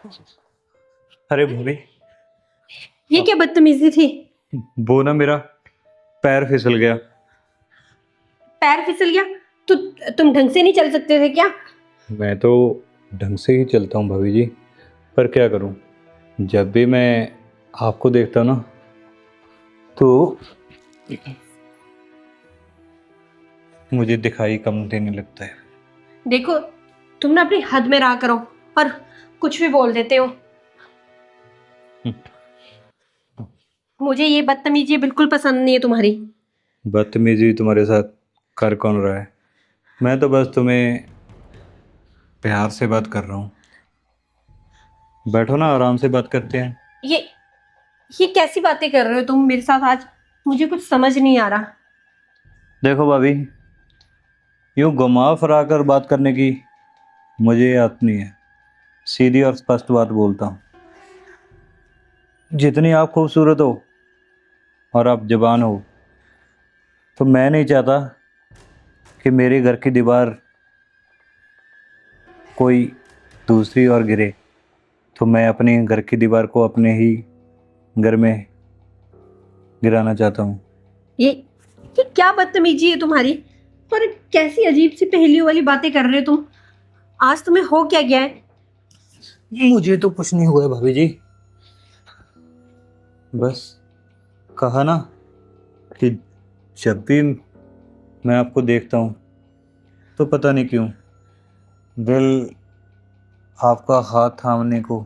अरे भाभी, ये क्या बदतमीजी थी। वो ना मेरा पैर फिसल गया। पैर फिसल गया तो तुम ढंग से नहीं चल सकते थे क्या? मैं तो ढंग से ही चलता हूँ भाभी जी, पर क्या करूँ, जब भी मैं आपको देखता हूँ ना तो मुझे दिखाई कम देने लगता है। देखो, तुम ना अपनी हद में रहा करो और कुछ भी बोल देते हो। मुझे ये बदतमीजी बिल्कुल पसंद नहीं है तुम्हारी। बदतमीजी तुम्हारे साथ कर कौन रहा है? मैं तो बस तुम्हें प्यार से बात कर रहा हूँ। बैठो ना, आराम से बात करते हैं। ये ये कैसी बातें कर रहे हो तुम मेरे साथ आज? मुझे कुछ समझ नहीं आ रहा। देखो भाभी, यूँ घुमा फिरा कर बात करने की मुझे आदत नहीं है। सीधी और स्पष्ट बात बोलता हूँ। जितनी आप खूबसूरत हो और आप जवान हो, तो मैं नहीं चाहता कि मेरे घर की दीवार कोई दूसरी और गिरे। तो मैं अपने घर की दीवार को अपने ही घर में गिराना चाहता हूँ। ये क्या बदतमीजी है तुम्हारी? और कैसी अजीब सी पहेलियों वाली बातें कर रहे हो तुम? आज तुम्हें हो क्या गया है? मुझे तो कुछ नहीं हुआ है भाभी जी। बस कहा ना कि जब भी मैं आपको देखता हूँ तो पता नहीं क्यों दिल आपका हाथ थामने को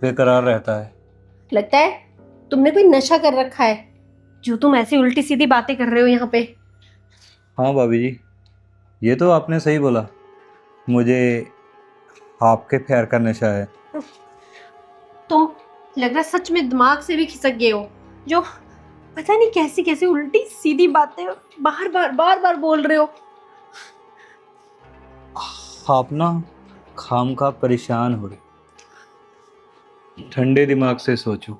बेकरार रहता है। लगता है तुमने कोई नशा कर रखा है, जो तुम ऐसी उल्टी सीधी बातें कर रहे हो यहाँ पे। हाँ भाभी जी, ये तो आपने सही बोला। मुझे आपके प्यार का नशा है। तुम लग रहा है सच में दिमाग से भी खिसक गए हो, जो पता नहीं कैसी कैसी उल्टी सीधी बातें बार बार बोल रहे हो। आप ना खाम खा परेशान हो रहे। ठंडे दिमाग से सोचो,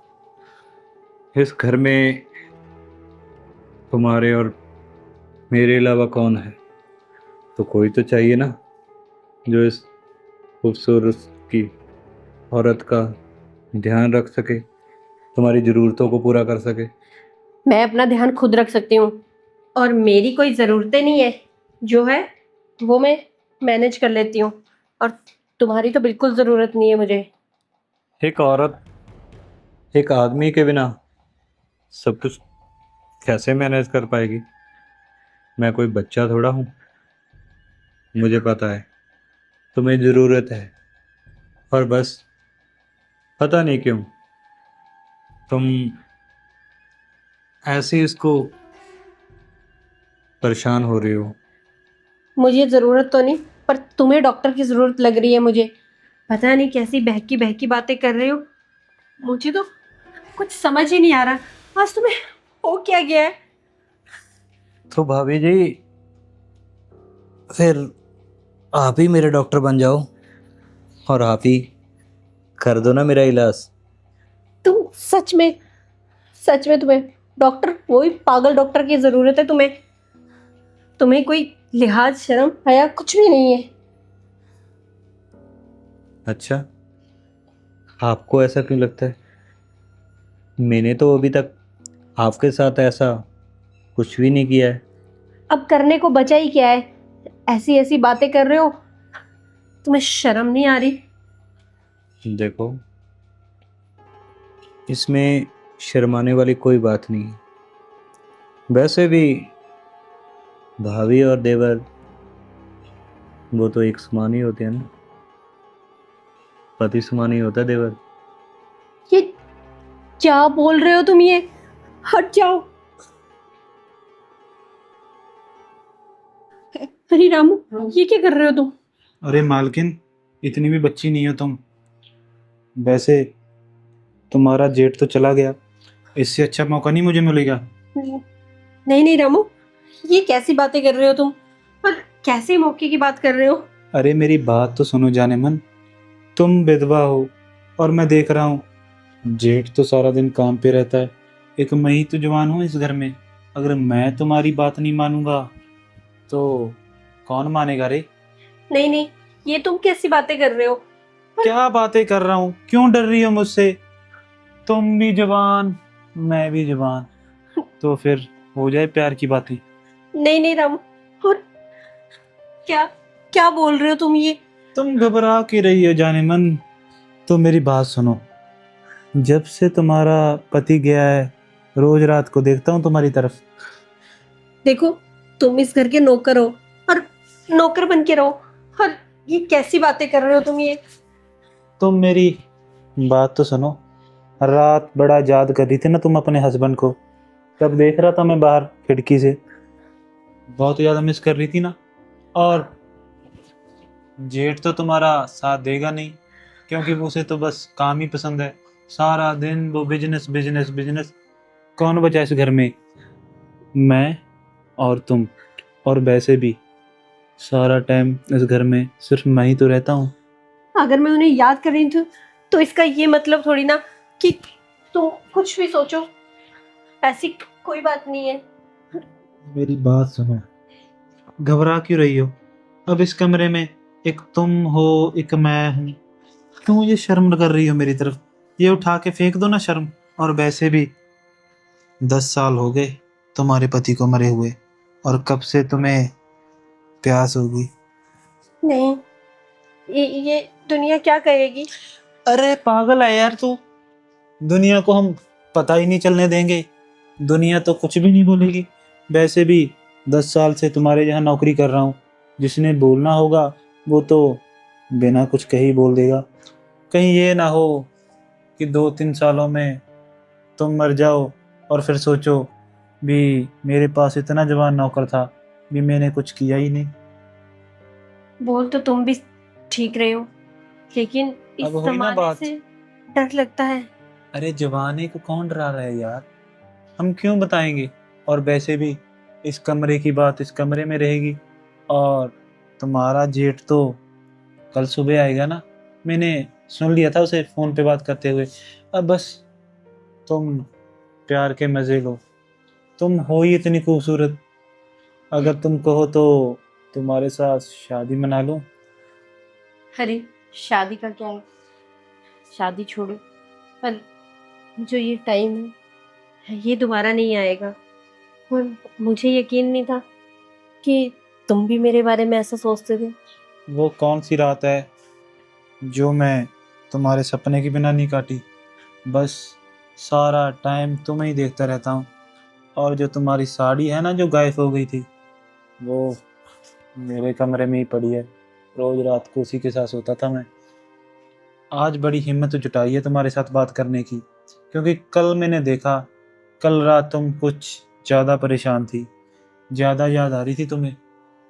इस घर में तुम्हारे और मेरे अलावा कौन है? तो कोई तो चाहिए ना, जो इस खूबसूरत की औरत का ध्यान रख सके, तुम्हारी ज़रूरतों को पूरा कर सके। मैं अपना ध्यान खुद रख सकती हूँ और मेरी कोई ज़रूरतें नहीं है। जो है वो मैं मैनेज कर लेती हूँ, और तुम्हारी तो बिल्कुल ज़रूरत नहीं है मुझे। एक औरत एक आदमी के बिना सब कुछ कैसे मैनेज कर पाएगी? मैं कोई बच्चा थोड़ा हूँ। मुझे पता है तुम्हें ज़रूरत है, और बस पता नहीं क्यों तुम ऐसे इसको परेशान हो रही हो। मुझे ज़रूरत तो नहीं, पर तुम्हें डॉक्टर की ज़रूरत लग रही है मुझे। पता नहीं कैसी बहकी बहकी बातें कर रहे हो। मुझे तो कुछ समझ ही नहीं आ रहा आज तुम्हें हो क्या गया है। तो भाभी जी, फिर आप ही मेरे डॉक्टर बन जाओ और आप ही कर दो ना मेरा इलाज। तुम सच में तुम्हें डॉक्टर, वही पागल डॉक्टर की ज़रूरत है तुम्हें? तुम्हें कोई लिहाज शर्म हया कुछ भी नहीं है। अच्छा, आपको ऐसा क्यों लगता है? मैंने तो अभी तक आपके साथ ऐसा कुछ भी नहीं किया है। अब करने को बचा ही क्या है? ऐसी ऐसी बातें कर रहे हो, तुम्हें शर्म नहीं आ रही? देखो, इसमें शर्माने वाली कोई बात नहीं है। वैसे भी भाभी और देवर वो तो एक समान ही होते हैं ना। पति समान ही होता है देवर। ये क्या बोल रहे हो तुम? ये हट जाओ। अरे रामू, ये क्या कर रहे हो तुम? अरे मालकिन, इतनी भी बच्ची नहीं हो तुम। वैसे तुम्हारा जेठ तो चला गया, इससे अच्छा मौका नहीं मुझे मिलेगा। नहीं नहीं रामू, ये कैसी बातें कर रहे हो तुम? और कैसे मौके की बात कर रहे हो? अरे मेरी बात तो सुनो जाने मन। तुम विधवा हो और मैं देख रहा हूँ जेठ तो सारा दिन काम पे रहता है। एक मैं ही तो जवान हूँ इस घर में। अगर मैं तुम्हारी बात नहीं मानूंगा तो कौन मानेगा रे? नहीं नहीं, ये तुम कैसी बातें कर रहे हो? क्या बातें कर रहा हूँ, क्यों डर रही हो मुझसे? तुम भी जवान, मैं भी जवान, तो फिर हो जाए प्यार की बातें। नहीं नहीं रामू, और क्या क्या बोल रहे हो तुम ये? तुम घबरा क्यों रही हो जाने मन? तो मेरी बात सुनो, जब से तुम्हारा पति गया है, रोज रात को देखता हूँ तुम्हारी तरफ। देखो, तुम इस घर के नौकर हो और नौकर बन के रहो। और ये कैसी बातें कर रहे हो तुम ये? तुम मेरी बात तो सुनो, रात बड़ा याद कर रही थी ना तुम अपने हस्बैंड को, तब देख रहा था मैं बाहर खिड़की से, बहुत ज़्यादा मिस कर रही थी ना। और जेठ तो तुम्हारा साथ देगा नहीं, क्योंकि उसे तो बस काम ही पसंद है, सारा दिन वो बिजनेस बिजनेस बिजनेस। कौन बचा इस घर में? मैं और तुम, और वैसे भी सारा टाइम इस घर में सिर्फ मैं ही तो रहता हूँ। अगर मैं उन्हें याद कर रही थी तो इसका ये मतलब थोड़ी ना कि तुम कुछ भी सोचो। ऐसी कोई बात नहीं है। मेरी बात सुनो, घबरा क्यों रही हो? अब इस कमरे में एक तुम हो, एक मैं हूँ, क्यों ये शर्म कर रही हो मेरी तरफ? ये उठा के फेंक दो ना शर्म। और वैसे भी 10 साल हो गए तुम्हारे पति को मरे हुए, और कब से तुम्हें प्यास होगी? नहीं, ये दुनिया क्या कहेगी? अरे पागल है यार तू, दुनिया को हम पता ही नहीं चलने देंगे, दुनिया तो कुछ भी नहीं बोलेगी। वैसे भी 10 साल से तुम्हारे यहाँ नौकरी कर रहा हूँ, जिसने बोलना होगा वो तो बिना कुछ कहे ही बोल देगा। कहीं ये ना हो कि 2-3 सालों में तुम मर जाओ और फिर सोचो भी मेरे पास इतना जवान नौकर था, भी मैंने कुछ किया ही नहीं। बोल तो तुम भी ठीक रहे हो, लेकिन इस अब हुई ना जमाने बात। से डर लगता है। अरे जवानी को कौन डरा रहा है यार, हम क्यों बताएंगे? और वैसे भी इस कमरे की बात इस कमरे में रहेगी, और तुम्हारा जेठ तो कल सुबह आएगा ना, मैंने सुन लिया था उसे फोन पे बात करते हुए। अब बस तुम प्यार के मजे लो, तुम हो ही इतनी खूबसूरत, अगर तुम कहो तो तुम्हारे साथ शादी मना लूं। अरे, शादी का क्या है? शादी छोड़ो, पर जो ये टाइम है ये दोबारा नहीं आएगा। और मुझे यकीन नहीं था कि तुम भी मेरे बारे में ऐसा सोचते थे। वो कौन सी रात है जो मैं तुम्हारे सपने की बिना नहीं काटी? बस सारा टाइम तुम्हें ही देखता रहता हूँ। और जो तुम्हारी साड़ी है ना जो गायब हो गई थी, वो मेरे कमरे में ही पड़ी है, रोज रात को उसी के साथ सोता था मैं। आज बड़ी हिम्मत जुटाई है तुम्हारे साथ बात करने की, क्योंकि कल मैंने देखा, कल रात तुम कुछ ज़्यादा परेशान थी, ज़्यादा याद आ रही थी तुम्हें।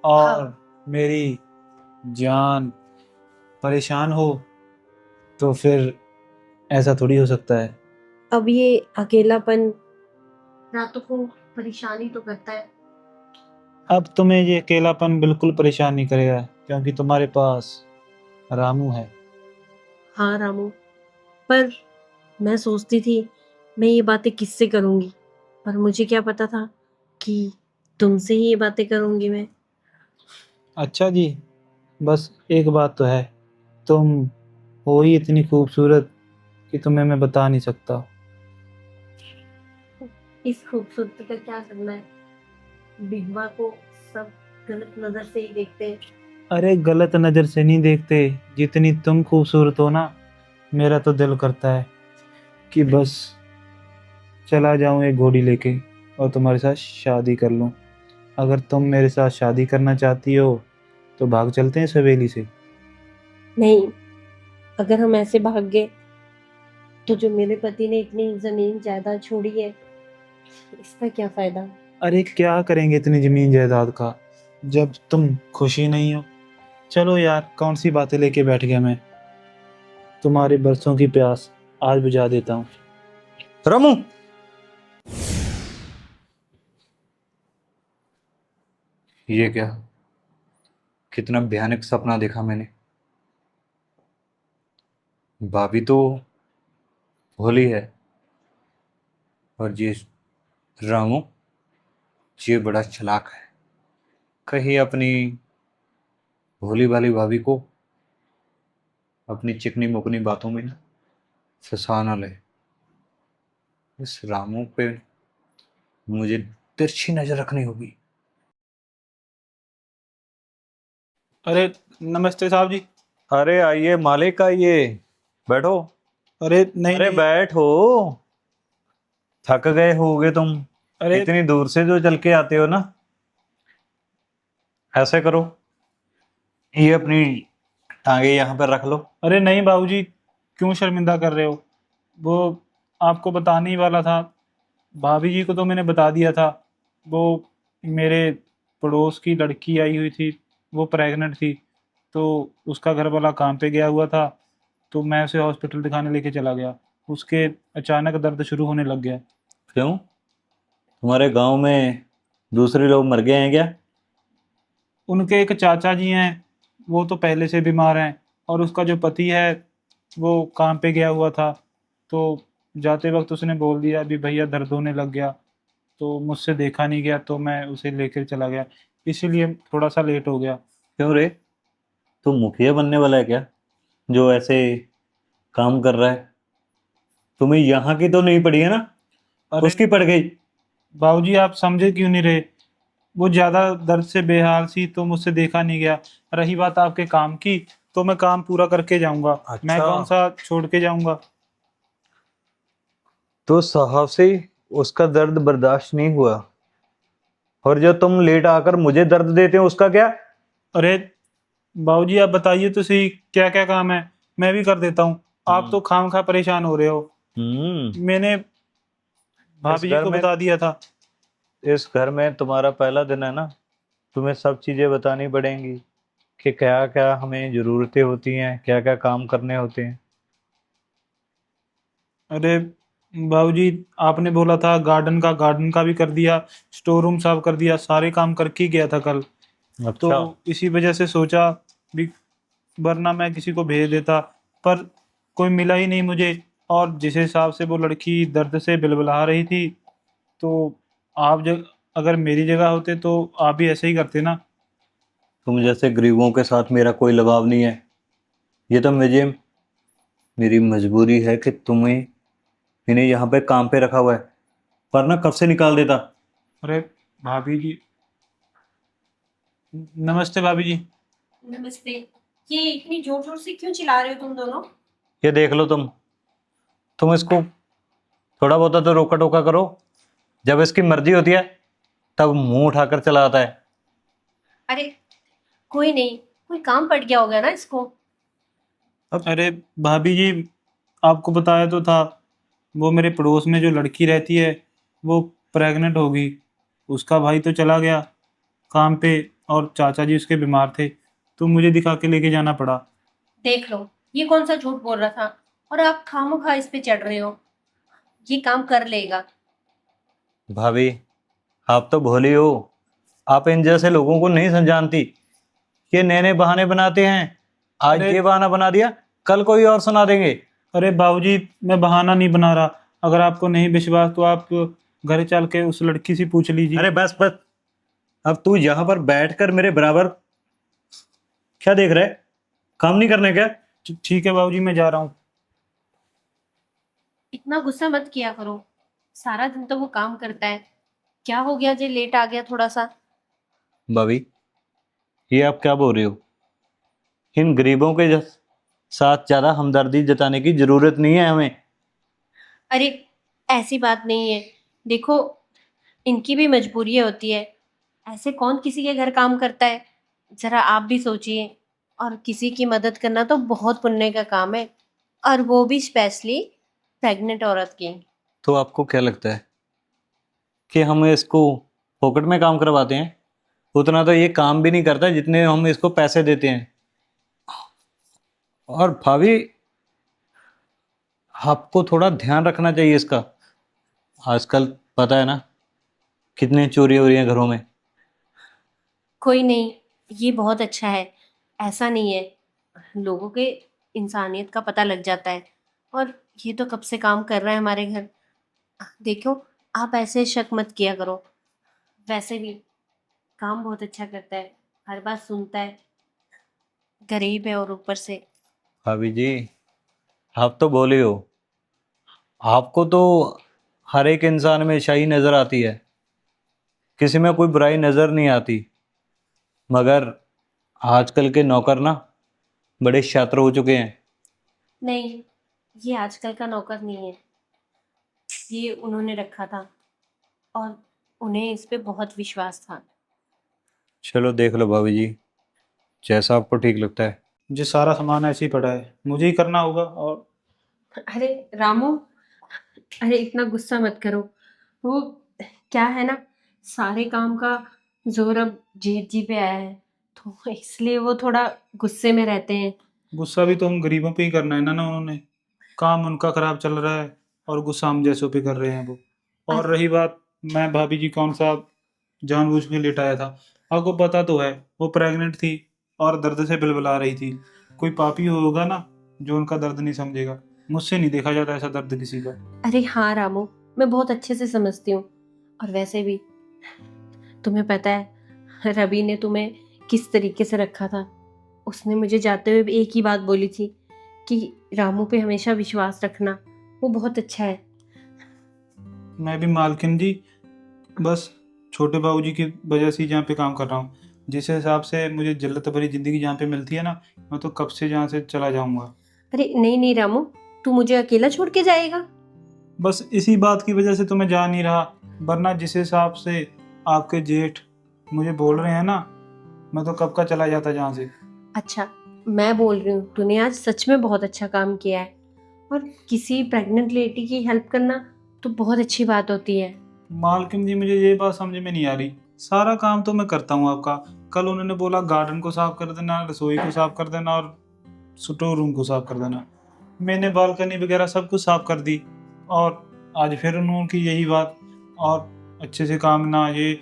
और हाँ। मेरी जान परेशान हो तो फिर ऐसा थोड़ी हो सकता है। अब ये अकेलापन रातों को परेशानी तो करता है। अब तुम्हें ये अकेलापन बिल्कुल परेशान नहीं करेगा, क्योंकि तुम्हारे पास रामू है। हाँ रामू, पर मैं सोचती थी मैं ये बातें किससे करूंगी, पर मुझे क्या पता था कि तुमसे ही ये बातें करूंगी मैं। अच्छा जी, बस एक बात तो है, तुम हो ही इतनी खूबसूरत कि तुम्हें मैं बता नहीं सकता। इस खूबसूरती का क्या करना है? बिगवा को सब गलत नजर से ही देखते हैं। अरे गलत नज़र से नहीं देखते, जितनी तुम खूबसूरत हो ना, मेरा तो दिल करता है कि बस चला जाऊं एक घोड़ी लेके और तुम्हारे साथ शादी कर लूं। अगर तुम मेरे साथ शादी करना चाहती हो तो भाग चलते हैं इस हवेली से। नहीं, अगर हम ऐसे भाग गए तो जो मेरे पति ने इतनी जमीन जायदाद छोड़ी है, इसका क्या फायदा? अरे क्या करेंगे इतनी जमीन जायदाद का, जब तुम खुशी नहीं हो? चलो यार, कौन सी बातें लेके बैठ गया मैं, तुम्हारे बरसों की प्यास आज बुझा देता हूँ। रामू, ये क्या, कितना भयानक सपना देखा मैंने। भाभी तो भोली है, और ये रामू, ये बड़ा चालाक है। कहीं अपनी भोली वाली भाभी को अपनी चिकनी मुकनी बातों में फंसा ना ले। इस रामू पे मुझे तिरछी नजर रखनी होगी। अरे नमस्ते साहब जी। अरे आइए मालिक, आइए, बैठो। अरे नहीं अरे नहीं। बैठो, थक गए होगे तुम, अरे इतनी दूर से जो चल के आते हो ना। ऐसे करो, ये अपनी टांगे यहाँ पर रख लो। अरे नहीं बाबूजी, क्यों शर्मिंदा कर रहे हो? वो आपको बताने ही वाला था। भाभी जी को तो मैंने बता दिया था। वो मेरे पड़ोस की लड़की आई हुई थी, वो प्रेग्नेंट थी। तो उसका घर वाला काम पे गया हुआ था, तो मैं उसे हॉस्पिटल दिखाने लेके चला गया। उसके अचानक दर्द शुरू होने लग गया। क्यों, तुम्हारे गांव में दूसरे लोग मर गए हैं क्या? उनके एक चाचा जी हैं, वो तो पहले से बीमार हैं। और उसका जो पति है, वो काम पे गया हुआ था। तो जाते वक्त उसने बोल दिया अभी भैया दर्द होने लग गया। तो मुझसे देखा नहीं गया, तो मैं उसे लेकर चला गया। इसीलिए थोड़ा सा लेट हो गया। क्यों रे, तू मुखिया बनने वाला है क्या, जो ऐसे काम कर रहा है? तुम्हें यहाँ की तो नहीं पड़ी है ना, अरे उसकी पड़ गई। बाबूजी, आप समझे क्यों नहीं रहे? वो ज्यादा दर्द से बेहाल सी, तो मुझसे देखा नहीं गया। रही बात आपके काम की, तो मैं काम पूरा करके जाऊंगा। मैं अच्छा, कौन सा छोड़ के जाऊंगा? तो साहब से उसका दर्द बर्दाश्त नहीं हुआ, और जो तुम लेट आकर मुझे दर्द देते हो उसका क्या? अरे बाबूजी, आप बताइए तो सही, क्या क्या काम है? मैं भी कर देता हूँ। आप तो खाम खा परेशान हो रहे हो। हम्म। मैंने इस भाभी जी घर को में बता दिया था। इस घर में तुम्हारा पहला दिन है ना, तुम्हें सब चीजें बतानी पड़ेंगी कि क्या क्या हमें जरूरतें होती हैं, क्या क्या काम करने होते हैं। अरे बाबूजी, आपने बोला था गार्डन का भी कर दिया, स्टोर रूम साफ कर दिया, सारे काम करके ही गया था कल। तो अच्छा, इसी वजह से सोचा भी, वरना मैं किसी को भेज देता। पर कोई मिला ही नहीं मुझे। और जिस हिसाब से वो लड़की दर्द से बिलबिला रही थी, तो आप जग अगर मेरी जगह होते तो आप भी ऐसे ही करते ना। तुम जैसे गरीबों के साथ मेरा कोई लगाव नहीं है। ये तो मुझे, मेरी मजबूरी है कि तुम्हें, इन्हें यहाँ पे काम पे रखा हुआ है, वरना कब से निकाल देता। अरे भाभी जी, नमस्ते भाभी जी। नमस्ते। ये इतनी जोर जोर से क्यों चिल्ला रहे हो तुम दोनों? ये देख लो, तुम इसको थोड़ा बहुत तो रोका टोका करो। जब इसकी मर्जी होती है तब मुंह उठाकर चला आता है। अरे कोई नहीं, कोई काम पड़ गया होगा ना इसको। अब अरे भाभी जी, आपको बताया तो था, वो मेरे पड़ोस में जो लड़की रहती है, वो प्रेग्नेंट होगी। उसका भाई तो चला गया काम पे, और चाचा जी उसके बीमार थे, तो मुझे दिखा के लेके जाना पड़ा। देख लो, ये कौन सा झूठ बोल रहा था, और आप खामोखा इस पे चढ़ रहे हो। ये काम कर लेगा। भाभी, आप तो भोली हो, आप इन जैसे लोगों को नहीं समझाती। ये नए नए बहाने बनाते हैं। आज अरे ये बहाना बना दिया, कल कोई और सुना देंगे। अरे बाबूजी, मैं बहाना नहीं बना रहा। अगर आपको नहीं विश्वास तो आप घर चल के उस लड़की से पूछ लीजिए। अरे बस बस, अब तू यहाँ पर बैठकर मेरे बराबर क्या देख रहा है? काम नहीं करने क्या? ठीक है बाबूजी, मैं जा रहा हूँ। इतना गुस्सा मत किया करो, सारा दिन तो वो काम करता है। क्या हो गया जे लेट आ गया थोड़ा सा? भाभी, ये आप क्या बोल रहे हो? इन गरीबों के साथ ज्यादा हमदर्दी जताने की जरूरत नहीं है हमें। अरे ऐसी बात नहीं है। देखो, इनकी भी मजबूरियां होती है। ऐसे कौन किसी के घर काम करता है? जरा आप भी सोचिए। और किसी की मदद करना तो बहुत पुण्य का काम है, और वो भी स्पेशली प्रेग्नेंट औरत की। तो आपको क्या लगता है कि हम इसको फोकट में काम करवाते हैं? उतना तो ये काम भी नहीं करता जितने हम इसको पैसे देते हैं। और भाभी, आपको थोड़ा ध्यान रखना चाहिए इसका। आजकल पता है ना, कितनी चोरी हो रही है घरों में। कोई नहीं, ये बहुत अच्छा है। ऐसा नहीं है, लोगों के इंसानियत का पता लग जाता है। और ये तो कब से काम कर रहा है हमारे घर। देखो, आप ऐसे शक मत किया करो। वैसे भी काम बहुत अच्छा करता है, हर बात सुनता है। गरीब है और ऊपर से भाभी जी, आप तो बोले हो, आपको तो हर एक इंसान में अच्छाई नज़र आती है, किसी में कोई बुराई नज़र नहीं आती। मगर आजकल के नौकर ना बड़े शातिर हो चुके हैं। नहीं, ये आजकल का नौकर नहीं है, ये उन्होंने रखा था और उन्हें इस पे बहुत विश्वास था। चलो देख लो भाभी जी, जैसा आपको ठीक लगता है। जो सारा सामान ऐसे ही पड़ा है, मुझे ही करना होगा। और अरे रामू, अरे इतना गुस्सा मत करो। वो क्या है ना, सारे काम का जोर अब जेठ जी पे आया है, तो इसलिए वो थोड़ा गुस्से में रहते हैं। गुस्सा भी तो हम गरीबों पे ही करना है ना उन्होंने। काम उनका खराब चल रहा है और गुस्सा हम जैसों पे कर रहे हैं वो। और अरे रही बात, मैं भाभी जी कौन सा जानबूझ के लिटाया था? आपको पता तो है, वो प्रेग्नेंट थी और दर्द से बिलबिला रही थी। कोई पापी होगा ना जो उनका दर्द नहीं समझेगा। मुझसे नहीं देखा जाता ऐसा दर्द किसी का। अरे हाँ रामू, मैं बहुत अच्छे से समझती हूँ। और वैसे भी तुम्हें पता है रवि ने तुम्हें किस तरीके से रखा था। उसने मुझे जाते हुए भी एक ही बात बोली थी कि रामू पे हमेशा विश्वास रखना, वो बहुत अच्छा है। मैं भी मालकिन जी, बस छोटे बाबूजी की वजह से ही जहाँ पे काम कर रहा हूँ। जिस हिसाब से मुझे जिल्लत भरी जिंदगी जहाँ पे मिलती है ना, मैं तो कब से जहाँ से चला जाऊंगा। अरे नहीं नहीं रामू, तू मुझे अकेला छोड़ के जाएगा? बस इसी बात की वजह से तो मैं जा नहीं रहा, वरना जिस हिसाब से आपके जेठ मुझे बोल रहे हैं ना, मैं तो कब का चला जाता जहाँ से। अच्छा, मैं बोल रही हूँ तूने आज सच में बहुत अच्छा काम किया है। और किसी प्रेग्नेंट लेडी की हेल्प करना तो बहुत अच्छी बात होती है। मालकिन जी, मुझे ये बात समझ में नहीं आ रही। सारा काम तो मैं करता हूँ आपका। कल उन्होंने बोला गार्डन को साफ कर देना, रसोई को साफ कर देना और स्टोर रूम को साफ कर देना। मैंने बालकनी वगैरह सब कुछ साफ कर दी। और आज फिर उनकी यही बात। और अच्छे से काम ना, ये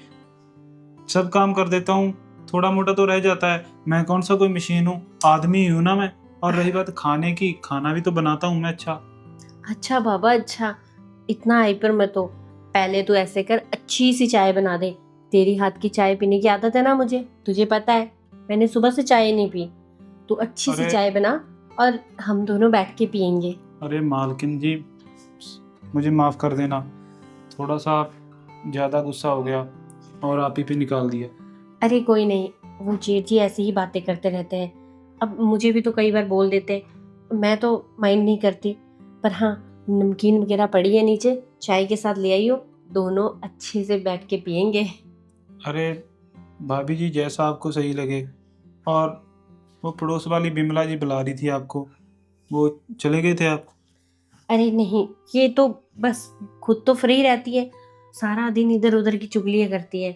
सब काम कर देता हूँ। थोड़ा मोटा तो रह जाता है, मैं कौन सा कोई मशीन हूँ, आदमी ही हूँ ना मैं। और रही बात खाने की, खाना भी तो बनाता हूँ मैं अच्छा। अच्छा बाबा अच्छा, इतना हाइपर मत हो। पहले तू ऐसे कर, अच्छी सी चाय बना दे। तेरी हाथ की चाय पीने की आदत है ना मुझे, तुझे पता है। मैंने सुबह से चाय नहीं पी। तू अच्छी सी अरे चाय बना और हम दोनों बैठ के पियेंगे। अरे मालकिन जी, मुझे माफ़ कर देना। थोड़ा सा ज़्यादा गुस्सा हो गया और आप ही पे निकाल दिया। अरे कोई नहीं, वो जेठ जी ऐसी ही बातें करते रहते हैं। अब मुझे भी तो कई बार बोल देते हैं, मैं तो माइंड नहीं करती। पर हाँ, नमकीन वगैरह पड़ी है नीचे, चाय के साथ ले आइयो, दोनों अच्छे से बैठ के पियेंगे। अरे भाभी जी, जैसा आपको सही लगे। और वो पड़ोस वाली बिमला जी बुला रही थी आपको, वो चले गए थे आप? अरे नहीं, ये तो बस खुद तो फ्री रहती है, सारा दिन इधर उधर की चुगलियां करती है।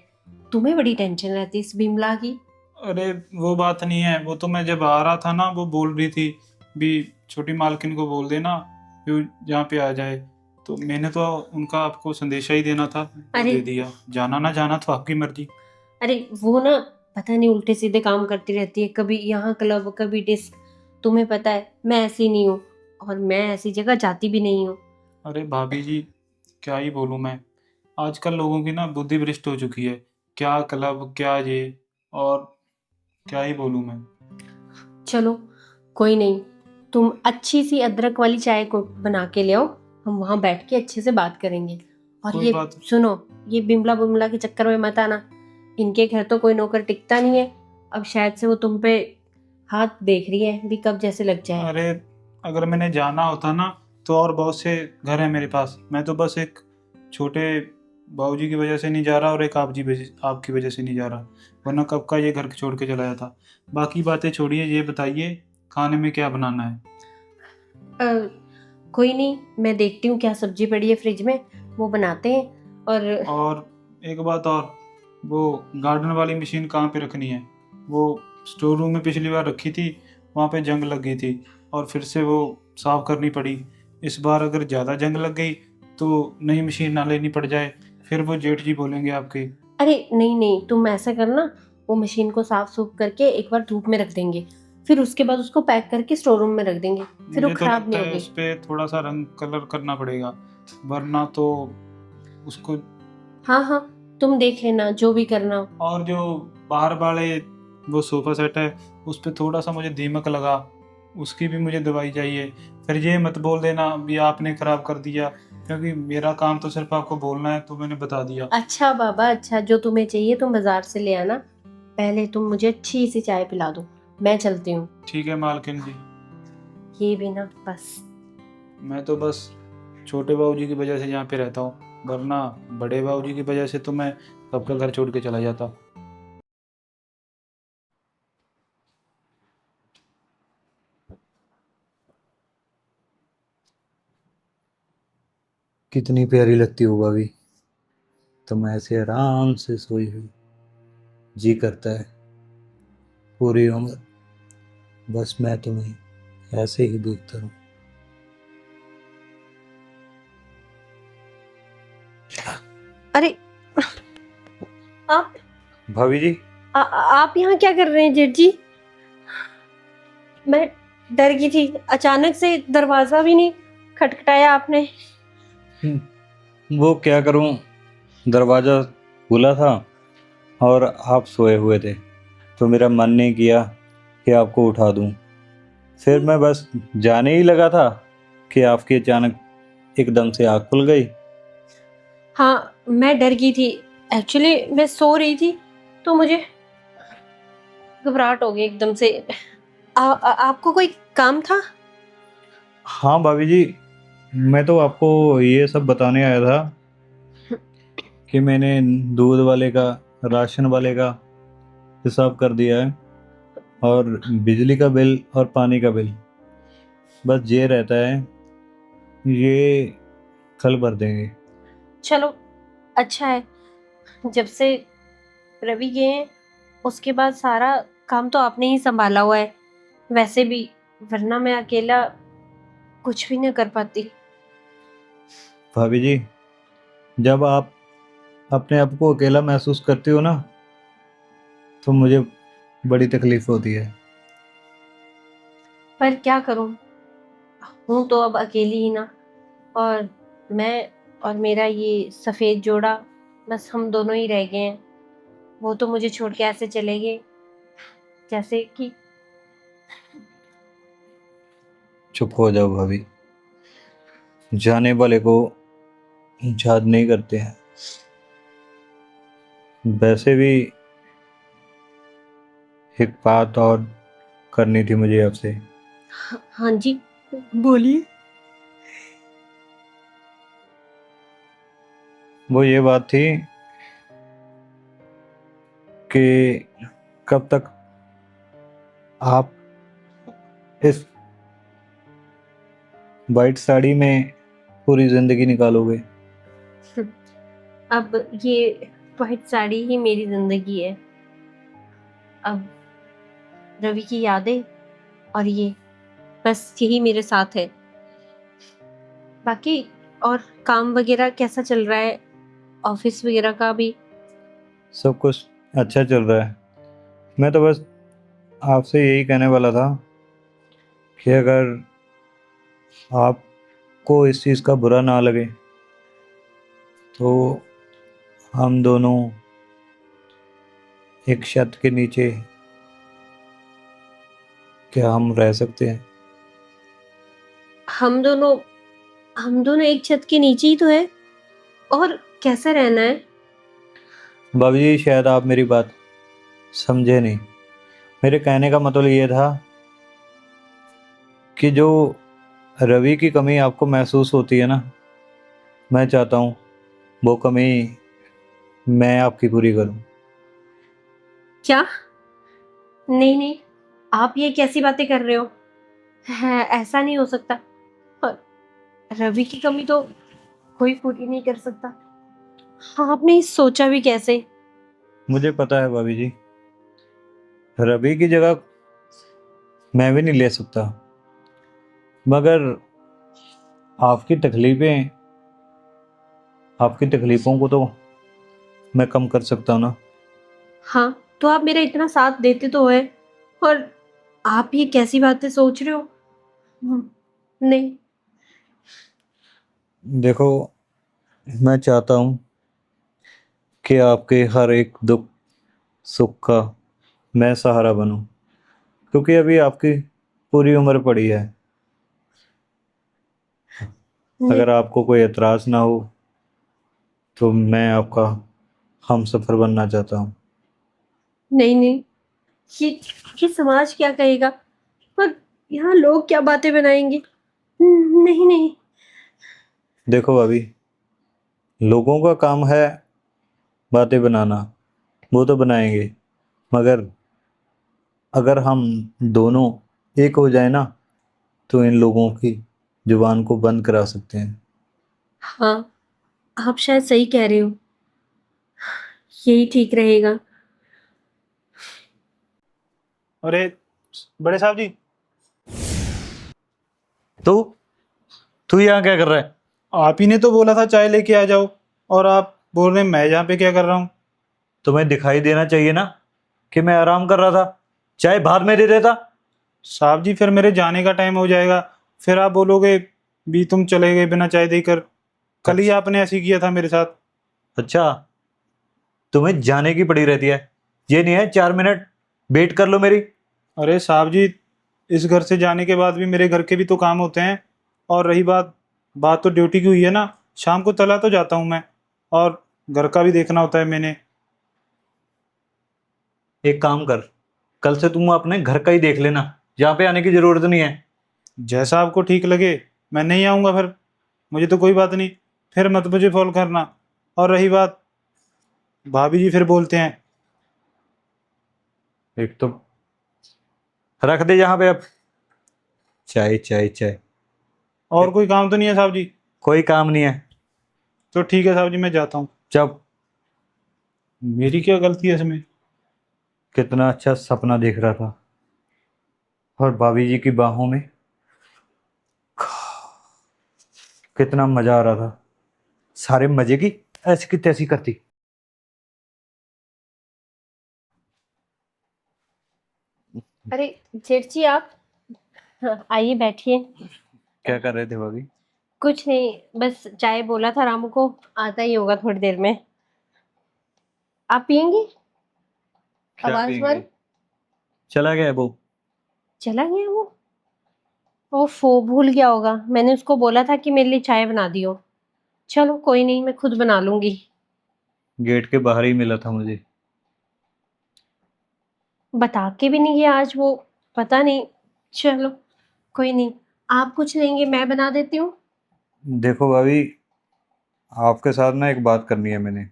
तुम्हें बड़ी टेंशन रहती है इस बिमला की। अरे वो बात नहीं है, वो तो मैं जब आ रहा था ना, वो बोल रही थी भी छोटी मालकिन को बोल देना कि वो यहाँ पे आ जाए। तो मैंने तो उनका आपको संदेशा ही देना था, वो अरे दे दिया। जाना ना जाना तो आपकी मर्जी। अरे वो ना, पता नहीं उल्टे सीधे काम करती रहती है, कभी यहाँ क्लब कभी डिस्क। तुम्हें पता है मैं ऐसी नहीं हूँ, और मैं ऐसी जगह जाती भी नहीं हूँ। अरे भाभी जी, क्या ही बोलूँ मैं। आजकल लोगों की ना बुद्धि भ्रष्ट हो चुकी है। क्या क्लब, क्या ये, और क्या ही बोलूँ मैं। चलो कोई नहीं, तुम अच्छी सी अदरक वाली चाय को बना के ले आओ, हम वहां बैठ के अच्छे से बात करेंगे। और कोई ये बात। सुनो, ये बिमला बुमला के चक्कर में मत आना। इनके घर तो कोई नौकर टिकता नहीं है। अब शायद से वो तुम पे हाथ देख रही है भी, कब जैसे लग जाए। अरे अगर मैंने जाना होता ना, तो और बहुत से घर हैं मेरे पास। मैं तो बस एक छोटे बाबूजी की वजह से नहीं जा रहा और एक आपकी वजह से नहीं जा रहा, वरना कब का ये घर छोड़ के चला जाता। बाकी बातें छोड़िए, ये बताइए खाने में क्या बनाना है? अ, कोई नहीं, मैं देखती हूँ क्या सब्जी पड़ी है फ्रिज में, वो बनाते हैं। और और एक बात और, वो गार्डन वाली मशीन कहाँ पे रखनी है? वो स्टोर रूम में पिछली बार रखी थी, वहाँ पे जंग लग गई थी और फिर से वो साफ करनी पड़ी। इस बार अगर ज़्यादा जंग लग गई तो नई मशीन ना लेनी पड़ जाए, फिर वो जेठ जी बोलेंगे आपके। अरे नहीं नहीं, तुम ऐसा करना, वो मशीन को साफ सूफ करके एक बार धूप में रख देंगे, फिर उसके बाद उसको पैक करके स्टोर रूम में रख देंगे, फिर वो मुझे तो खराब लगता नहीं है होगी। उस पर थोड़ा सा रंग कलर करना पड़ेगा, वरना तो उसको। हाँ हाँ, तुम देख लेना जो भी करना हो। और जो बाहर वाले वो सोफा सेट है, उस पर थोड़ा सा मुझे दीमक लगा, उसकी भी मुझे दवाई चाहिए। फिर ये मत बोल देना भी आपने खराब कर दिया, क्योंकि मेरा काम तो सिर्फ आपको बोलना है, तो मैंने बता दिया। अच्छा बाबा, अच्छा, जो तुम्हें चाहिए तुम बाजार से ले आना। पहले तुम मुझे अच्छी सी चाय पिला दो, मैं चलती हूँ। ठीक है मालकिन जी। ये भी ना बस। मैं तो बस छोटे बाबूजी की वजह से यहाँ पे रहता हूँ, वरना बड़े बाबूजी की वजह से तो मैं सबका घर छोड़ के चला जाता। कितनी प्यारी लगती हो भाभी, तुम ऐसे आराम से सोई हुई। जी करता है पूरी उम्र बस मैं तुम्हें ऐसे ही देखता रहूं। अरे आप भाभी जी, आप यहाँ क्या कर रहे हैं जेठ जी? मैं डर गई थी, अचानक से दरवाजा भी नहीं खटखटाया आपने। वो क्या करूं, दरवाज़ा खुला था और आप सोए हुए थे, तो मेरा मन नहीं किया कि आपको उठा दूं। फिर मैं बस जाने ही लगा था कि आपकी अचानक एकदम से आँख खुल गई। हाँ, मैं डर गई थी। एक्चुअली मैं सो रही थी तो मुझे घबराहट हो गई एकदम से। आपको कोई काम था? हाँ भाभी जी, मैं तो आपको ये सब बताने आया था कि मैंने दूध वाले का, राशन वाले का हिसाब कर दिया है, और बिजली का बिल और पानी का बिल बस ये रहता है, ये कल भर देंगे। चलो, अच्छा है। जब से रवि गए हैं उसके बाद सारा काम तो आपने ही संभाला हुआ है। वैसे भी वरना मैं अकेला कुछ भी नहीं कर पाती। भाभी जी, जब आप अपने आप को अकेला महसूस करती हो ना, तो मुझे बड़ी तकलीफ होती है। पर क्या करूं, हूं तो अब अकेली ही ना। और मैं और मेरा ये सफेद जोड़ा, बस हम दोनों ही रह गए हैं। वो तो मुझे छोड़ के ऐसे चले गए जैसे कि। चुप हो जाओ भाभी, जाने वाले को याद नहीं करते हैं। वैसे भी एक बात और करनी थी मुझे आपसे। हाँ जी, बोलिए। वो ये बात थी कि कब तक आप इस वाइट साड़ी में पूरी जिंदगी निकालोगे। अब ये वाइट साड़ी ही मेरी जिंदगी है। अब रवि की यादें और ये, बस यही मेरे साथ है। बाकी और काम वगैरह कैसा चल रहा है? ऑफिस वगैरह का भी? सब कुछ अच्छा चल रहा है। मैं तो बस आपसे यही कहने वाला था कि अगर आपको इस चीज़ का बुरा ना लगे, तो हम दोनों एक छत के नीचे क्या हम रह सकते हैं? हम दोनों हम दोनों एक छत के नीचे ही तो है। और कैसा रहना है? भाभी जी, शायद आप मेरी बात समझे नहीं। मेरे कहने का मतलब ये था कि जो रवि की कमी आपको महसूस होती है ना, मैं चाहता हूँ वो कमी मैं आपकी पूरी करूँ। क्या? नहीं नहीं, आप ये कैसी बातें कर रहे हो? है, ऐसा नहीं हो सकता। और रवि की कमी तो कोई पूरी नहीं कर सकता। हाँ, आपने सोचा भी कैसे? मुझे पता है भाभी जी, रवि की जगह मैं भी नहीं ले सकता, मगर आपकी तकलीफें, आपकी तकलीफों को तो मैं कम कर सकता हूँ ना। हाँ, तो आप मेरा इतना साथ देते तो है। और आप ये कैसी बातें सोच रहे हो? नहीं। देखो, मैं चाहता हूँ कि आपके हर एक दुख सुख का मैं सहारा बनूं, क्योंकि अभी आपकी पूरी उम्र पड़ी है। अगर आपको कोई एतराज़ ना हो तो मैं आपका हम सफ़र बनना चाहता हूँ। नहीं नहीं, ये ये समाज क्या कहेगा, और यहाँ लोग क्या बातें बनाएंगे। नहीं नहीं। देखो अभी लोगों का काम है बातें बनाना, वो तो बनाएंगे, मगर अगर हम दोनों एक हो जाए ना तो इन लोगों की जुबान को बंद करा सकते हैं। हाँ, आप शायद सही कह रहे हो, यही ठीक रहेगा। अरे बड़े साहब जी, तो तू यहाँ क्या कर रहा है? आप ही ने तो बोला था चाय लेके आ जाओ, और आप बोल रहे हैं मैं यहाँ पे क्या कर रहा हूँ। तुम्हें दिखाई देना चाहिए ना कि मैं आराम कर रहा था, चाय बाद में दे देता। साहब जी फिर मेरे जाने का टाइम हो जाएगा, फिर आप बोलोगे भी तुम चले गए बिना चाय देकर। कल ही अच्छा आपने ऐसे किया था मेरे साथ। अच्छा, तुम्हें जाने की पड़ी रहती है, ये नहीं है 4 मिनट वेट कर लो मेरी। अरे साहब जी, इस घर से जाने के बाद भी मेरे घर के भी तो काम होते हैं। और रही बात बात तो ड्यूटी की हुई है ना, शाम को चला तो जाता हूँ मैं, और घर का भी देखना होता है मैंने। एक काम कर, कल से तुम अपने घर का ही देख लेना, यहाँ पे आने की जरूरत नहीं है। जैसा आपको ठीक लगे, मैं नहीं आऊँगा फिर, मुझे तो कोई बात नहीं, फिर मत मुझे फोन करना। और रही बात, भाभी जी फिर बोलते हैं। एक तो रख दे यहाँ पे अब, चाय चाय चाय। और कोई काम तो नहीं है साहब जी? कोई काम नहीं है। तो ठीक है साहब जी, मैं जाता हूँ। जब मेरी क्या गलती है इसमें? कितना अच्छा सपना देख रहा था और भाभी जी की बाहों में कितना मजा आ रहा था, सारे मजे की ऐसी की तैसी करती। अरे जेठ जी, आप, हाँ, आइए बैठिए। क्या कर रहे थे भाभी? कुछ नहीं, बस चाय बोला था रामू को, आता ही होगा थोड़ी देर में। आप पियेंगे? क्या आवाज पियेंगे? मारो। चला गया वो। चला गया वो? ओफो, भूल गया होगा, मैंने उसको बोला था कि मेरे लिए चाय बना दियो। चलो कोई नहीं, मैं खुद बना लूंगी। गेट के बाहर ही मिला था मुझे। बता के भी नहीं गया आज वो, पता नहीं। चलो कोई नहीं, आप कुछ लेंगे मैं बना देती हूँ। देखो भाभी, आपके साथ ना एक बात करनी है मैंने।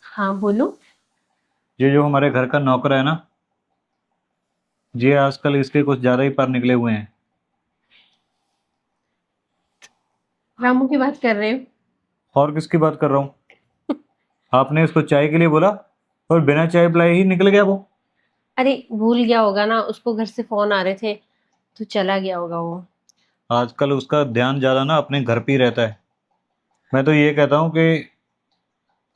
हाँ बोलो। ये जो हमारे घर का नौकर है ना, ये आजकल इसके कुछ ज्यादा ही पर निकले हुए हैं। रामू की बात कर रहे हो? और किसकी बात कर रहा हूँ? आपने इसको चाय के लिए बोला और बिना चाय पिलाए ही निकल गया वो। अरे भूल गया होगा ना, उसको घर से फोन आ रहे थे तो चला गया होगा वो। आजकल उसका ध्यान ज्यादा ना अपने घर पे ही रहता है। मैं तो ये कहता हूँ कि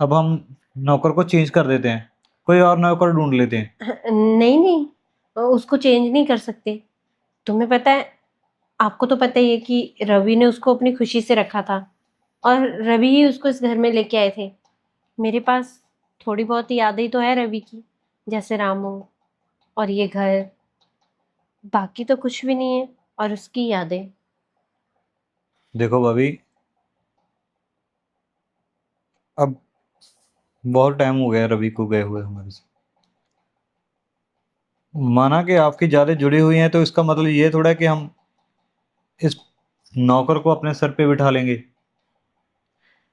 अब हम नौकर को चेंज कर देते हैं, कोई और नौकर ढूंढ लेते हैं। नहीं नहीं, उसको चेंज नहीं कर सकते। तुम्हें पता है, आपको तो पता ही है कि रवि ने उसको अपनी खुशी से रखा था, और रवि ही उसको इस घर में लेके आए थे। मेरे पास थोड़ी बहुत यादें तो है रवि की, जैसे रामू और ये घर, बाकी तो कुछ भी नहीं है। और उसकी यादें। देखो भाभी, अब बहुत टाइम हो गया रवि को गए हुए हमारे से। माना कि आपकी ज्यादा जुड़ी हुई हैं तो इसका मतलब ये थोड़ा है कि हम इस नौकर को अपने सर पे बिठा लेंगे।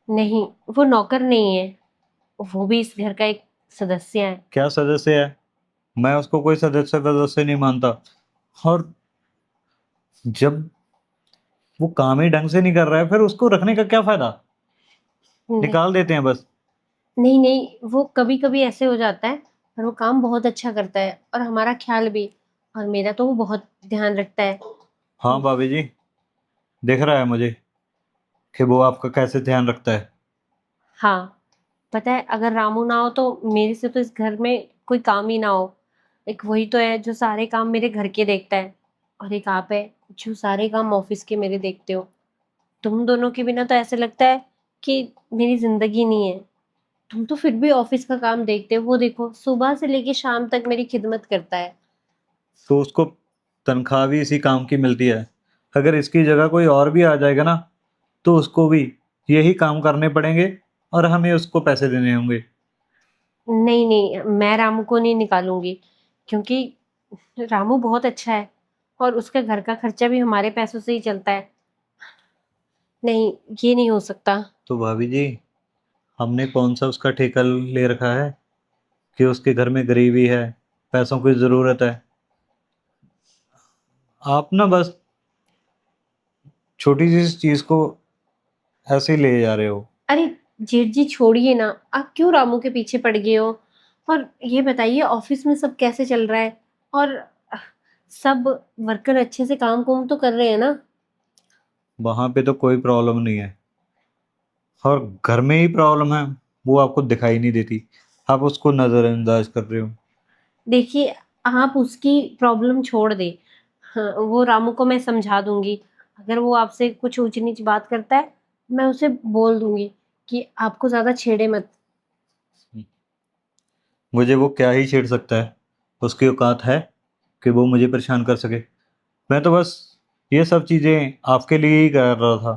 नहीं, वो नौकर नहीं है, वो भी इस घर का एक सदस्य है। क्या सदस्य है? मैं उसको कोई सदस्य वदस्य नहीं मानता। और जब वो काम ही ढंग से नहीं कर रहा है फिर उसको रखने का क्या फायदा? नहीं निकाल देते हैं बस। नहीं नहीं, वो कभी कभी ऐसे हो जाता है, पर वो काम बहुत अच्छा करता है और हमारा ख्याल भी, और मेरा तो वो बहुत ध्यान रखता है। हाँ भाभी जी, दिख रहा है मुझे कि वो आपका कैसे ध्यान रखता है। हाँ, पता है, अगर रामू ना हो तो मेरे से तो इस घर में कोई काम ही ना हो। एक वही तो है जो सारे काम मेरे घर के देखता है, और एक आप है जो सारे काम ऑफिस के मेरे देखते हो। तुम दोनों के बिना तो ऐसे लगता है कि मेरी जिंदगी नहीं है। तुम तो फिर भी ऑफिस का काम देखते हो, वो देखो सुबह से लेके शाम तक मेरी खिदमत करता है। तो उसको तनख्वाह भी इसी काम की मिलती है। अगर इसकी जगह कोई और भी आ जाएगा ना, तो उसको भी यही काम करने पड़ेंगे और हमें उसको पैसे देने होंगे। नहीं नहीं, मैं रामू को नहीं निकालूंगी, क्योंकि रामू बहुत अच्छा है और उसका घर का खर्चा भी हमारे पैसों से ही चलता है। नहीं, ये नहीं हो सकता। तो भाभी जी, हमने कौन सा उसका ठेका ले रखा है कि उसके घर में गरीबी है, पैसों की ज़रूरत है। आप ना बस छोटी सी चीज़ को ऐसे ही ले जा रहे हो। अरे जेठ जी छोड़िए ना, आप क्यों रामू के पीछे पड़ गए हो। और ये बताइए ऑफिस में सब कैसे चल रहा है, और सब वर्कर अच्छे से काम कुम तो कर रहे हैं ना। वहाँ पे तो कोई प्रॉब्लम नहीं है, और घर में ही प्रॉब्लम है, वो आपको दिखाई नहीं देती। आप उसको नज़रअंदाज कर रहे हो। देखिए, आप उसकी प्रॉब्लम छोड़ दे। हाँ, वो रामू को मैं समझा दूंगी। अगर वो आपसे कुछ ऊंच नीच बात करता है, मैं उसे बोल दूंगी कि आपको ज्यादा छेड़े मत। मुझे वो क्या ही छेड़ सकता है, उसकी औकात है कि वो मुझे परेशान कर सके। मैं तो बस ये सब चीज़ें आपके लिए ही कर रहा था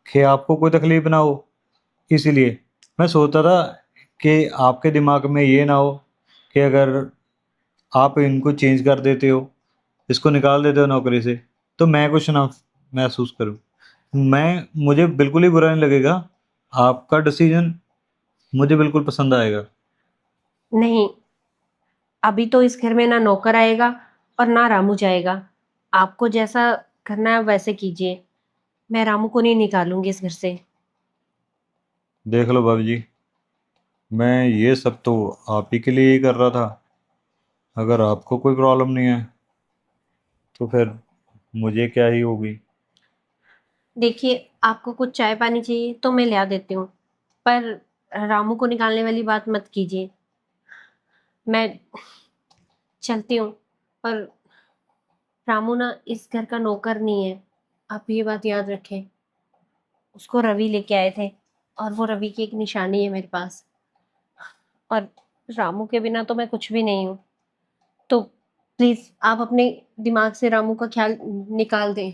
कि आपको कोई तकलीफ ना हो। इसीलिए मैं सोचता था कि आपके दिमाग में ये ना हो कि अगर आप इनको चेंज कर देते हो, इसको निकाल देते हो नौकरी से, तो मैं कुछ ना महसूस करूं। मुझे बिल्कुल ही बुरा नहीं लगेगा। आपका डिसीजन मुझे बिल्कुल पसंद आएगा। नहीं, अभी तो इस घर में ना नौकर आएगा और ना रामू जाएगा। आपको जैसा करना है वैसे कीजिए। मैं रामू को नहीं निकालूंगी इस घर से। देख लो भाभी जी, मैं ये सब तो आप ही के लिए ही कर रहा था। अगर आपको कोई प्रॉब्लम नहीं है तो फिर मुझे क्या ही होगी। देखिए, आपको कुछ चाय पानी चाहिए तो मैं ला देती हूँ, पर रामू को निकालने वाली बात मत कीजिए। मैं चलती हूँ। और रामू ना इस घर का नौकर नहीं है, आप ये बात याद रखें। उसको रवि लेके आए थे, और वो रवि की एक निशानी है मेरे पास। और रामू के बिना तो मैं कुछ भी नहीं हूँ। तो प्लीज आप अपने दिमाग से रामू का ख्याल निकाल दें।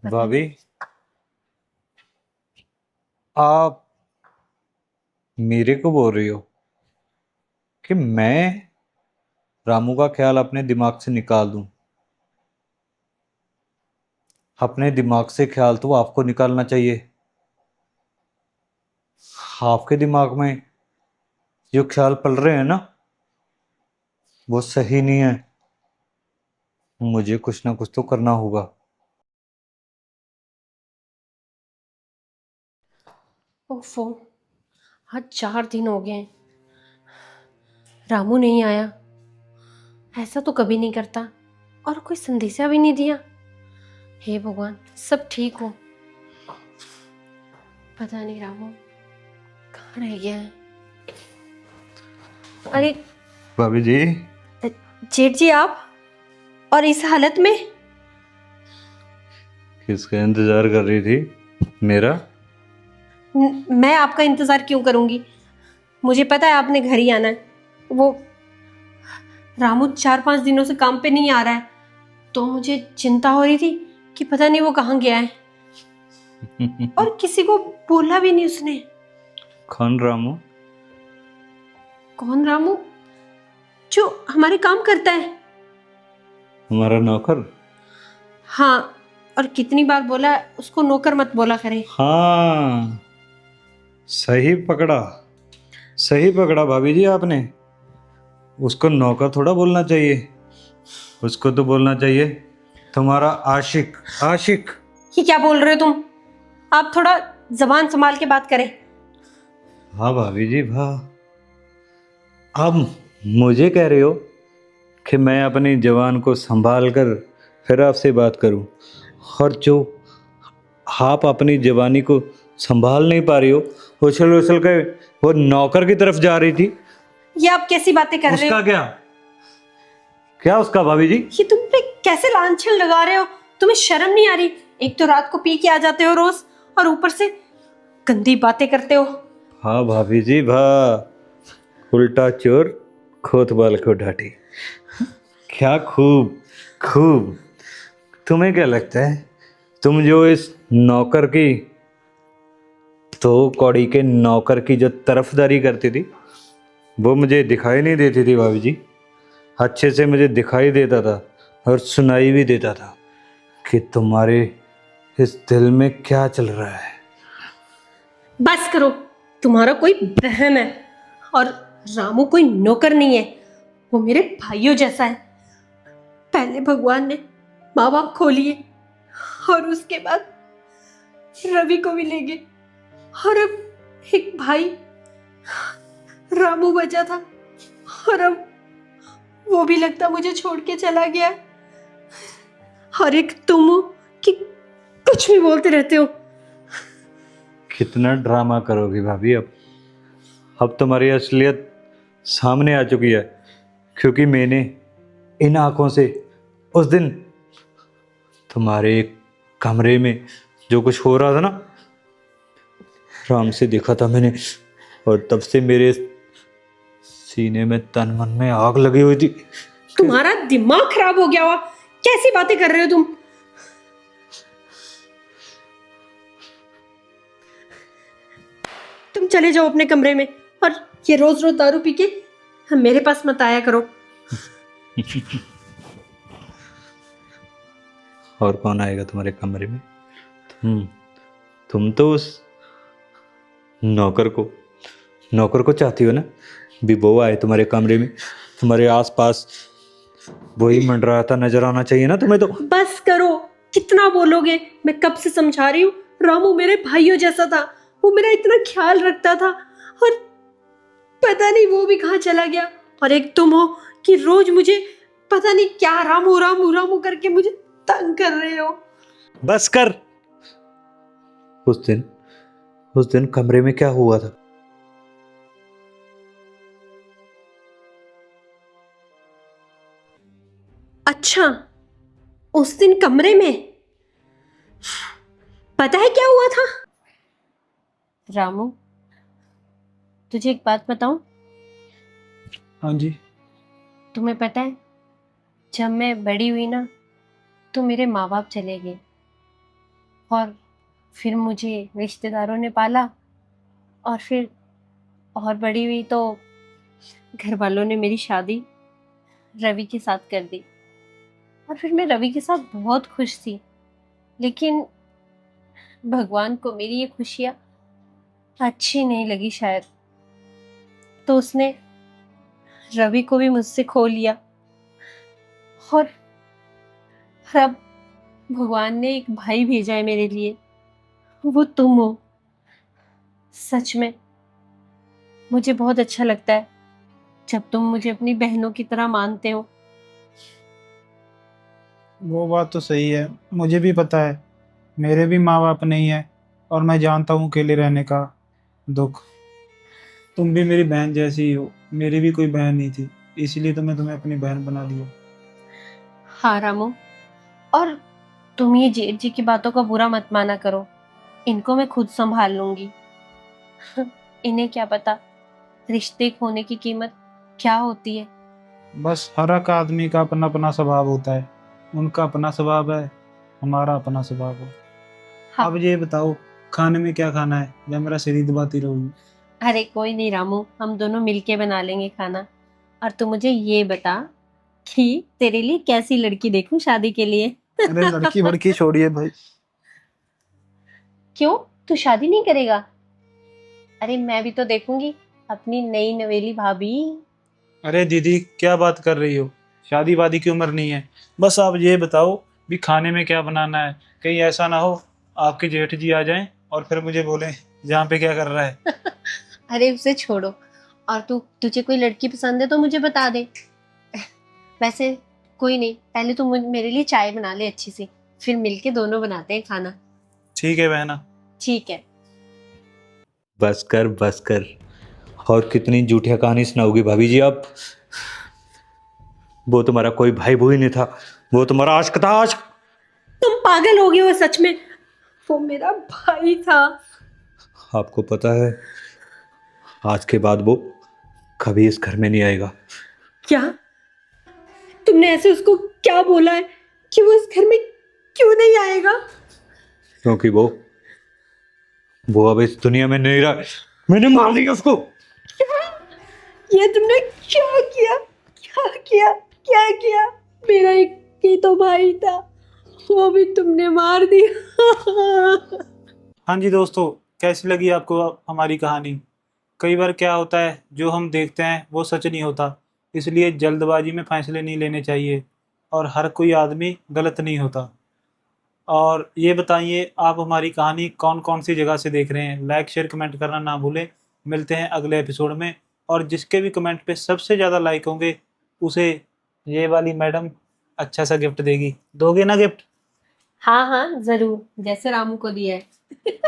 पता नहीं। भाभी, आप मेरे को बोल रही हो कि मैं रामू का ख्याल अपने दिमाग से निकाल दूं? अपने दिमाग से ख्याल तो आपको निकालना चाहिए। आपके दिमाग में जो ख्याल पल रहे हैं ना, वो सही नहीं है। मुझे कुछ ना कुछ तो करना होगा। ओफो, आज 4 दिन हो गए हैं, रामू नहीं आया। ऐसा तो कभी नहीं करता, और कोई संदेशा भी नहीं दिया। हे भगवान, सब ठीक हो। पता नहीं रामू कहाँ रह गया है। अरे भाभी जी, जेठ जी, आप और इस हालत में? किसका इंतजार कर रही थी? मेरा? मैं आपका इंतजार क्यों करूंगी? मुझे पता है आपने घर ही आना है। वो रामू 4-5 दिनों से काम पे नहीं आ रहा है, तो मुझे चिंता हो रही थी कि पता नहीं वो कहाँ गया है। और किसी को बोला भी नहीं उसने। कौन रामू? कौन रामू? जो हमारे काम करता है। हमारा नौकर? हाँ, और कितनी बार बोला उसको नौकर मत बोला करे। हाँ, सही पकड़ा, सही पकड़ा भाभी जी आपने। उसको नौकर थोड़ा बोलना चाहिए, उसको तो बोलना चाहिए तुम्हारा आशिक। आशिक? ये क्या बोल रहे हो तुम? आप थोड़ा जबान संभाल के बात करें। हाँ भाभी जी, वाह। आप मुझे कह रहे हो कि मैं अपनी जवान को संभाल कर फिर आपसे बात करूं, और जो आप अपनी जवानी को संभाल नहीं पा रही हो, उछल उछल के वो नौकर की तरफ जा रही थी। ये आप कैसी बातें कर रहे हो? उसका क्या? क्या उसका भाभी जी? ये तुम पे कैसे लांछन लगा रहे हो? तुम्हें शर्म नहीं आ रही? एक तो रात को पी के आ जाते हो रोज, और ऊपर से गंदी बातें करते हो। हाँ भाभी जी, वाह। उल्टा चोर कोतवाल को डांटे। क्या खूब खूब। तुम्हें क्या लगता है तुम जो इस नौकर की, तो कौड़ी के नौकर की जो तरफदारी करती थी वो मुझे दिखाई नहीं देती थी भाभी जी। अच्छे से मुझे दिखाई देता था और सुनाई भी देता था कि तुम्हारे इस दिल में क्या चल रहा है। बस करो, तुम्हारा कोई बहन है और रामू कोई नौकर नहीं है, वो मेरे भाइयों जैसा है। पहले भगवान ने माँ बाप खो लिए और उसके बाद रवि को भी ले गए, और अब एक भाई रामू बचा था और अब वो भी लगता मुझे छोड़ के चला गया। और एक तुम हो कि कुछ भी बोलते रहते हो। कितना ड्रामा करोगी भाभी। अब तुम्हारी असलियत सामने आ चुकी है, क्योंकि मैंने इन आंखों से उस दिन तुम्हारे कमरे में जो कुछ हो रहा था ना, राम से देखा था मैंने, और तब से मेरे सीने में तन मन में आग लगी हुई थी। तुम्हारा दिमाग खराब हो गया हुआ, कैसी बातें कर रहे हो तुम। तुम चले जाओ अपने कमरे में, और ये रोज रोज दारू पी के मेरे पास मत आया करो। और कौन आएगा तुम्हारे कमरे में? तुम तो उस नौकर को चाहती हो ना, भी वो आए तुम्हारे कमरे में, तुम्हारे आसपास वही मंडराता नजर आना चाहिए ना तुम्हें तो। बस करो, कितना बोलोगे। मैं कब से समझा रही हूँ, रामू मेरे भाइयों जैसा था, वो मेरा इतना ख्याल रखता था, और पता नहीं वो भी कहाँ चला गया। और एक तुम हो कि रोज मुझे पता नहीं क्या रामू रामू रामू करके मुझे तंग कर रहे हो। बस कर। उस दिन कमरे में क्या हुआ था? अच्छा, उस दिन कमरे में पता है क्या हुआ था? रामू, तुझे एक बात बताऊं? हाँ जी। तुम्हें पता है, जब मैं बड़ी हुई ना, तो मेरे माँ बाप चले गए, और फिर मुझे रिश्तेदारों ने पाला, और फिर और बड़ी हुई तो घर वालों ने मेरी शादी रवि के साथ कर दी, और फिर मैं रवि के साथ बहुत खुश थी। लेकिन भगवान को मेरी ये खुशियाँ अच्छी नहीं लगी शायद, तो उसने रवि को भी मुझसे खो लिया। और अब भगवान ने एक भाई भेजा है मेरे लिए, वो तुम हो। सच में मुझे बहुत अच्छा लगता है जब तुम मुझे अपनी बहनों की तरह मानते हो। वो बात तो सही है, मुझे भी पता है मेरे भी माँ बाप नहीं है, और मैं जानता हूँ अकेले रहने का दुख। तुम भी मेरी बहन जैसी ही हो, मेरी भी कोई बहन नहीं थी, इसीलिए तो मैं तुम्हें अपनी बहन बना लिया। हाँ रामू, और तुम ये जेठ जी की बातों का बुरा मत माना करो, इनको मैं खुद संभाल लूंगी। इन्हें क्या पता रिश्ते खोने की कीमत क्या होती है। बस हर एक आदमी का अपना अपना स्वभाव होता है, उनका अपना स्वभाव है, हमारा अपना स्वभाव है। हाँ। अब ये बताओ खाने में क्या खाना है, या मेरा शरीर दबाती रहूंगी? अरे कोई नहीं रामू, हम दोनों मिलके बना लेंगे खाना। और तू मुझे ये बता कि तेरे लिए कैसी लड़की देखूं शादी के लिए। अरे लड़की बड़की छोड़िए भाई। क्यों, तू शादी नहीं करेगा? अरे मैं भी तो देखूंगी अपनी नई नवेली भाभी। अरे दीदी क्या बात कर रही हो, शादी वादी की उम्र नहीं है। बस आप ये बताओ भी खाने में क्या बनाना है, कहीं ऐसा ना हो आपके जेठ जी आ जाएं और फिर मुझे बोलें जहाँ पे क्या कर रहा है। अरे उसे छोड़ो, और तुझे कोई लड़की पसंद है तो मुझे बता दे। वैसे कोई नहीं, पहले तू मेरे लिए चाय बना ले अच्छी सी, फिर मिलके दोनों बनाते हैं खाना। ठीक है बहना। ठीक है। बस कर। और कितनी झूठिया कहानी सुनाओगी भाभी जी आप? वो तुम्हारा कोई भाई भूई नहीं था, वो तुम्हारा आशिक था, आशिक। तुम पागल हो गए हो सच में, वो मेरा भाई था। आपको पता है आज के बाद वो कभी इस घर में नहीं आएगा। क्या तुमने ऐसे उसको क्या बोला है कि वो इस घर में क्यों नहीं आएगा? क्योंकि वो अब इस दुनिया में नहीं रहा। मैंने मार दिया उसको। ये तुमने क्या किया? क्या किया? क्या किया? मेरा एक ही तो भाई था, वो भी तुमने मार दिया। हाँ जी दोस्तों, कैसी लगी आपको हमारी कहानी? कई बार क्या होता है, जो हम देखते हैं वो सच नहीं होता, इसलिए जल्दबाजी में फैसले नहीं लेने चाहिए और हर कोई आदमी गलत नहीं होता। और ये बताइए, आप हमारी कहानी कौन कौन सी जगह से देख रहे हैं? लाइक शेयर कमेंट करना ना भूलें। मिलते हैं अगले एपिसोड में, और जिसके भी कमेंट पे सबसे ज़्यादा लाइक होंगे उसे ये वाली मैडम अच्छा सा गिफ्ट देगी। दोगे ना गिफ्ट? हाँ हाँ जरूर, जैसे रामू को दिया है।